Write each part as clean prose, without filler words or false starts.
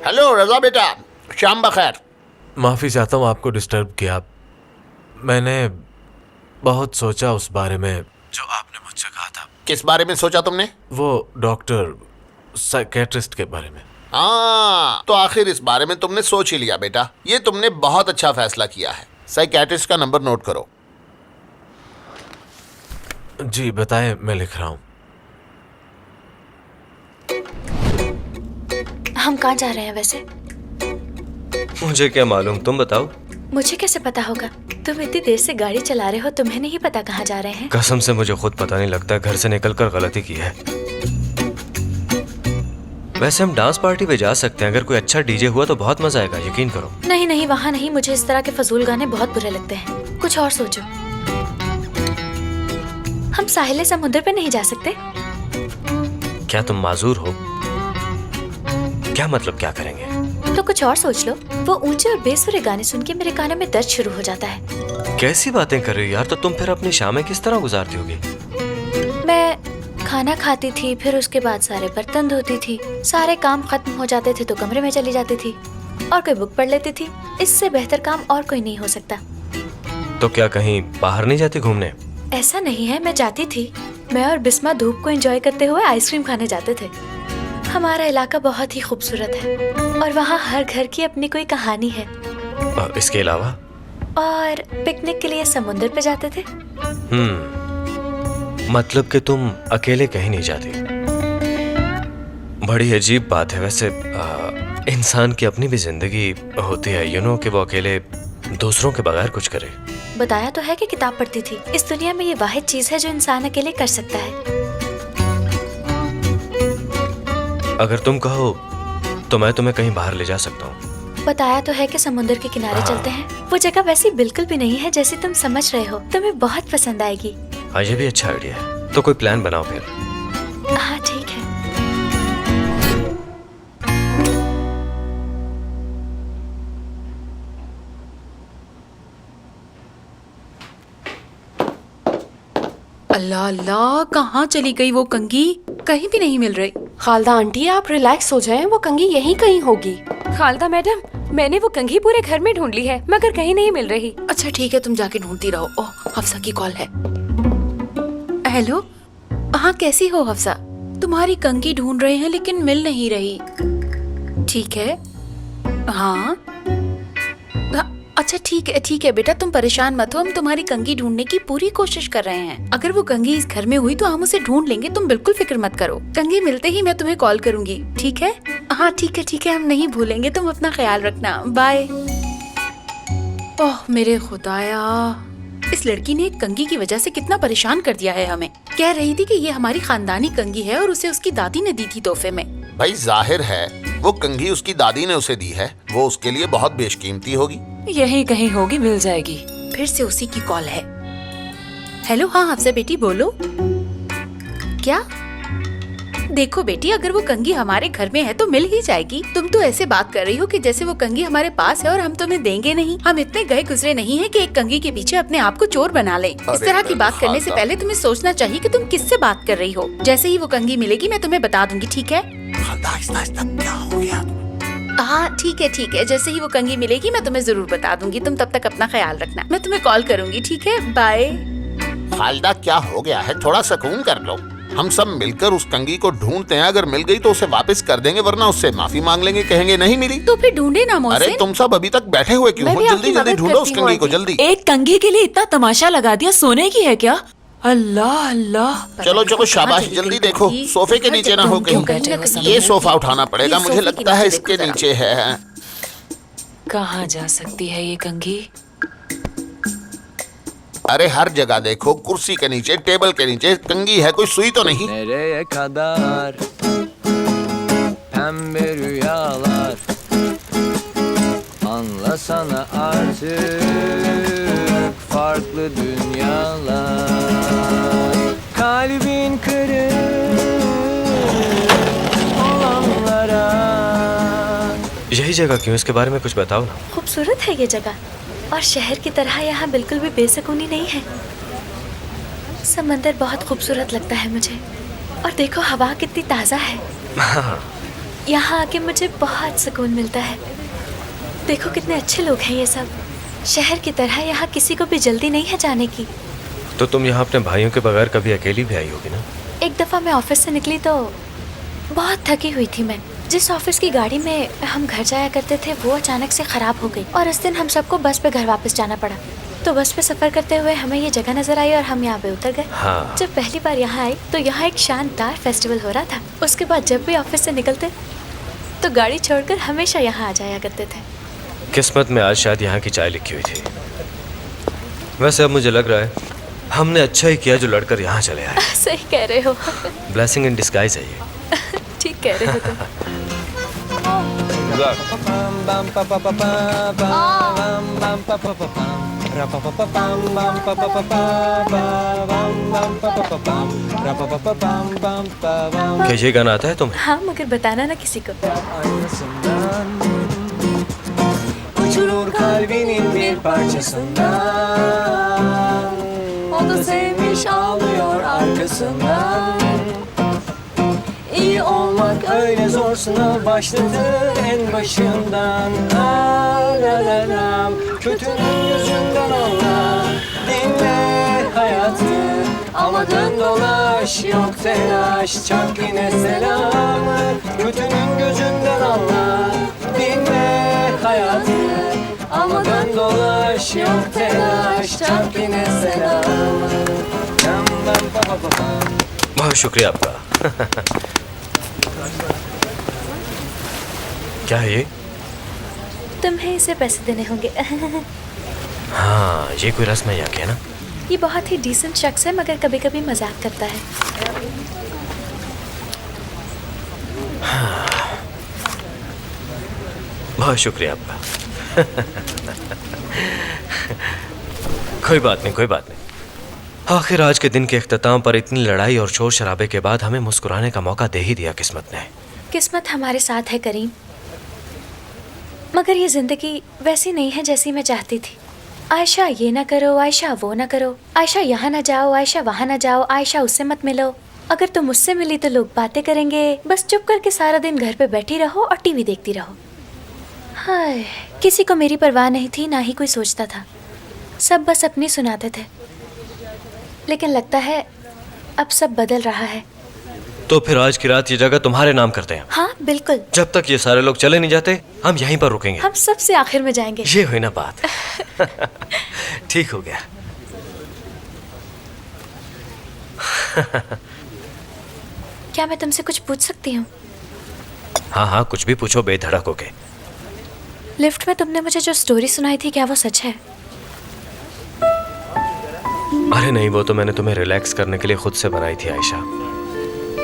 Hello रजा बेटा, शाम बखैर। माफ़ी चाहता हूँ आपको डिस्टर्ब किया। मैंने बहुत सोचा उस बारे में जो आपने मुझसे कहा था। किस बारे में सोचा तुमने? वो डॉक्टर साइकेट्रिस्ट के बारे में। हाँ, तो आखिर इस बारे में तुमने सोच ही लिया बेटा। ये तुमने बहुत अच्छा फैसला किया है। साइकेट्रिस्ट का नंबर नोट करो। जी बताएं, मैं लिख रहा हूँ। हम कहाँ जा रहे हैं वैसे? मुझे क्या मालूम, तुम बताओ। मुझे कैसे पता होगा? तुम इतनी देर से गाड़ी चला रहे हो, तुम्हें नहीं पता कहाँ जा रहे हैं? कसम से मुझे खुद पता नहीं लगता, घर से निकलकर गलती की है। वैसे हम डांस पार्टी पे जा सकते हैं, अगर कोई अच्छा डीजे हुआ तो बहुत मजा आएगा, यकीन करो। नहीं नहीं, वहाँ नहीं, मुझे इस तरह के फजूल गाने बहुत बुरे लगते हैं। कुछ और सोचो। हम साहिल समुद्र पे नहीं जा सकते? क्या तुम माजूर हो? क्या मतलब क्या करेंगे? तो कुछ और सोच लो। वो ऊंचे और बेसुरे गाने सुन के मेरे कानों में दर्द शुरू हो जाता है। कैसी बातें कर रही हो यार, तो तुम फिर अपनी शामें किस तरह गुजारती होगी? मैं खाना खाती थी, फिर उसके बाद सारे बर्तन धोती थी, सारे काम खत्म हो जाते थे तो कमरे में चली जाती थी और कोई बुक पढ़ लेती थी। इससे बेहतर काम और कोई नहीं हो सकता। तो क्या कहीं बाहर नहीं जाती घूमने? ऐसा नहीं है, मैं जाती थी। मैं और बिस्मा धूप को एंजॉय करते हुए आइसक्रीम खाने जाते थे। हमारा इलाका बहुत ही खूबसूरत है और वहाँ हर घर की अपनी कोई कहानी है। इसके अलावा? और पिकनिक के लिए समुद्र पे जाते थे। मतलब कि तुम अकेले कहीं नहीं जाती। बड़ी अजीब बात है वैसे। इंसान की अपनी भी जिंदगी होती है, यू नो, कि वो अकेले दूसरों के बगैर कुछ करे। बताया तो है कि किताब पढ़ती थी। इस दुनिया में ये वाहिद चीज है जो इंसान अकेले कर सकता है। अगर तुम कहो तो मैं तुम्हें कहीं बाहर ले जा सकता हूँ। बताया तो है कि समुद्र के किनारे चलते हैं। वो जगह वैसी बिल्कुल भी नहीं है जैसी तुम समझ रहे हो। तुम्हें बहुत पसंद आएगी। हाँ, ये भी अच्छा आइडिया है। तो कोई प्लान बनाओ फिर। हाँ ठीक है। अल्लाह अल्लाह, कहाँ चली गई वो कंघी? कहीं भी नहीं मिल रही। खालदा आंटी, आप रिलैक्स हो जाएं, वो कंघी यहीं कहीं होगी। खालदा मैडम, मैंने वो कंघी पूरे घर में ढूंढ ली है मगर कहीं नहीं मिल रही। अच्छा ठीक है, तुम जाके ढूंढती रहो। ओह, हफ्सा की कॉल है। हेलो, हाँ कैसी हो हफ्सा? तुम्हारी कंघी ढूंढ रहे हैं लेकिन मिल नहीं रही। ठीक है, हाँ अच्छा ठीक है बेटा, तुम परेशान मत हो। हम तुम्हारी कंघी ढूंढने की पूरी कोशिश कर रहे हैं। अगर वो कंघी इस घर में हुई तो हम उसे ढूंढ लेंगे, तुम बिल्कुल फिक्र मत करो। कंघी मिलते ही मैं तुम्हें कॉल करूंगी, ठीक है? हाँ ठीक है, हम नहीं भूलेंगे। तुम अपना ख्याल रखना, बाय। ओह मेरे खुदाया, इस लड़की ने कंघी की वजह से कितना परेशान कर दिया है हमें। कह रही थी कि ये हमारी खानदानी कंघी है और उसे उसकी दादी ने दी थी तोहफे में। भाई जाहिर है वो कंघी उसकी दादी ने उसे दी है, वो उसके लिए बहुत बेशकीमती होगी। यहीं कहीं होगी, मिल जाएगी। फिर से उसी की कॉल है। हेलो, हाँ हफ्सा बेटी बोलो। क्या? देखो बेटी, अगर वो कंघी हमारे घर में है तो मिल ही जाएगी। तुम तो ऐसे बात कर रही हो कि जैसे वो कंघी हमारे पास है और हम तुम्हें देंगे नहीं। हम इतने गए गुजरे नहीं है कि एक कंघी के पीछे अपने आप को चोर बना ले। इस तरह की बात करने से पहले तुम्हें सोचना चाहिए कि तुम किससे बात कर रही हो। जैसे ही वो कंघी मिलेगी मैं तुम्हें बता दूंगी, ठीक है? क्या हो गया? हाँ ठीक है, जैसे ही वो कंघी मिलेगी मैं तुम्हें जरूर बता दूंगी। तुम तब तक अपना ख्याल रखना, मैं तुम्हें कॉल करूंगी, ठीक है? बाय। खालदा क्या हो गया है, थोड़ा सुकून कर लो। हम सब मिलकर उस कंघी को ढूंढते हैं, अगर मिल गई तो उसे वापस कर देंगे, वरना उससे माफी मांग लेंगे, कहेंगे नहीं मिली। तो फिर ढूंढे ना मोहसिन। अरे तुम सब अभी तक बैठे हुए क्यों हो? जल्दी जल्दी ढूंढो उस कंघी को, जल्दी। एक कंघी के लिए इतना तमाशा लगा दिया, सोने की है क्या? अल्लाह अल्लाह। चलो शाबाश, जल्दी देखो सोफे के नीचे ना हो कहीं। ये सोफा उठाना पड़ेगा, मुझे लगता है इसके नीचे है। कहाँ जा सकती है ये कंघी? अरे हर जगह देखो, कुर्सी के नीचे, टेबल के नीचे कंघी है, कोई सुई तो नहीं? Nereye kadar pembe rüyalar anlasana artık farklı dünyalar kalbin kırık olanlara। यही जगह क्यों, इसके बारे में कुछ बताओ ना। खूबसूरत है ये जगह और शहर की तरह यहाँ बिल्कुल भी बेसुकूनी नहीं है। समंदर बहुत खूबसूरत लगता है मुझे और देखो हवा कितनी ताज़ा है। हाँ, यहाँ आके मुझे बहुत सुकून मिलता है। देखो कितने अच्छे लोग हैं ये सब। शहर की तरह यहाँ किसी को भी जल्दी नहीं है जाने की। तो तुम यहाँ अपने भाइयों के बगैर कभी अकेली भी आई होगी ना? एक दफ़ा मैं ऑफिस से निकली तो बहुत थकी हुई थी मैं। जिस ऑफिस की गाड़ी में हम घर जाया करते थे वो अचानक से ख़राब हो गई और इस दिन हम सबको बस पे घर वापस जाना पड़ा। तो बस पे सफ़र करते हुए हमें ये जगह नज़र आई और हम यहाँ पे उतर गए। हाँ। जब पहली बार यहाँ आई तो यहाँ एक शानदार फेस्टिवल हो रहा था। उसके बाद जब भी ऑफिस से निकलते तो गाड़ी छोड़कर हमेशा यहाँ आ जाया करते थे। किस्मत में आज शायद यहाँ की चाय लिखी हुई थी। वैसे अब मुझे लग रहा है हमने अच्छा ही किया जो लड़कर यहाँ चले आए। सही कह रहे हो। ब्लेसिंग इन डिस्गाइज है ये। ठीक कह रहे हो तुम। क्या ये गाना आता है तुम्हें? हाँ, मगर बताना ना किसी को। Uçurur kalbinin bir parçasından. O da sevmiş ağlıyor arkasından. İyi olmak öyle zor, sınav başladı en başından. Alalam, kötünün yüzünden anla. Dinle hayatı ama dön dolaş, yok telaş. Çak yine selamı, kötünün gözünden anla. Dinle hayatı ama dön dolaş, yok telaş. Çak yine selamı. Bam bam pa pa pa pam. बहुत शुक्रिया आपका। क्या है ये? तुम्हें इसे पैसे देने होंगे। हाँ, ये कोई रस्म है यहाँ की है ना? ये बहुत ही डिसेंट शख्स है मगर कभी कभी मजाक करता है। बहुत शुक्रिया आपका। कोई बात नहीं, कोई बात नहीं। आखिर आज के दिन के इख्तिताम पर इतनी लड़ाई और शोर शराबे के बाद हमें मुस्कुराने का मौका दे ही दिया किस्मत ने। किस्मत हमारे साथ है करीम, मगर ये जिंदगी वैसी नहीं है जैसी मैं चाहती थी। आयशा ये ना करो, आयशा वो ना करो, आयशा यहाँ ना जाओ, आयशा वहाँ ना जाओ, आयशा उससे मत मिलो। अगर तुम मुझसे मिली तो लोग बातें करेंगे। बस चुप करके सारा दिन घर पे बैठी रहो और टीवी देखती रहो। हाय, किसी को मेरी परवाह नहीं थी, ना ही कोई सोचता था। सब बस अपनी सुनाते थे। लेकिन लगता है अब सब बदल रहा है। तो फिर आज की रात ये जगह तुम्हारे नाम करते हैं। हाँ बिल्कुल। जब तक ये सारे लोग चले नहीं जाते हम यहीं पर रुकेंगे। हम सबसे आखिर में जाएंगे। ये हुई ना बात। ठीक हो गया। क्या मैं तुमसे कुछ पूछ सकती हूँ? हाँ हाँ, कुछ भी पूछो बेधड़क होके। लिफ्ट में तुमने मुझे जो स्टोरी सुनाई थी क्या वो सच है? अरे नहीं, वो तो मैंने तुम्हें रिलैक्स करने के लिए खुद से बनाई थी आयशा।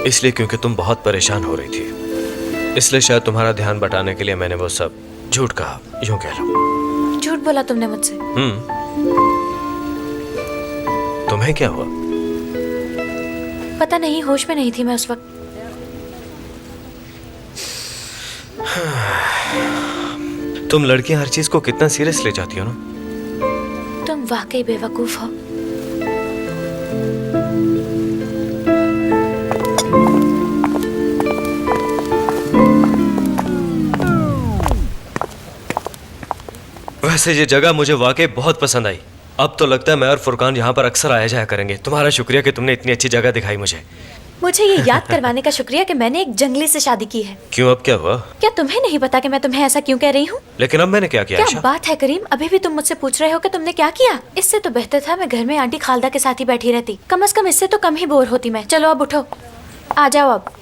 इसलिए क्योंकि तुम बहुत परेशान हो रही थी, इसलिए शायद तुम्हारा ध्यान बटाने के लिए मैंने वो सब झूठ कहा, यूं कह लो। झूठ बोला तुमने मुझसे? तुम्हें क्या हुआ? पता नहीं, होश में नहीं थी मैं उस वक्त। तुम लड़कियां हर चीज को कितना सीरियस ले जाती हो ना। तुम वाकई बेवकूफ हो। वैसे ये जगह मुझे वाकई बहुत पसंद आई। अब तो लगता है मैं और फुरकान यहाँ पर अक्सर आया जाया करेंगे। तुम्हारा शुक्रिया कि तुमने इतनी अच्छी जगह दिखाई मुझे। मुझे ये याद करवाने का शुक्रिया कि मैंने एक जंगली से शादी की है। क्यों, अब क्या हुआ? क्या तुम्हें नहीं पता कि मैं तुम्हें ऐसा क्यों कह रही हूँ? लेकिन अब मैंने क्या किया? क्या आयशा? बात है करीम, अभी भी तुम मुझसे पूछ रहे हो कि तुमने क्या किया? इससे तो बेहतर था मैं घर में आंटी खालदा के साथ ही बैठी रहती। कम से कम इससे तो कम ही बोर होती मैं। चलो अब उठो, आ जाओ अब।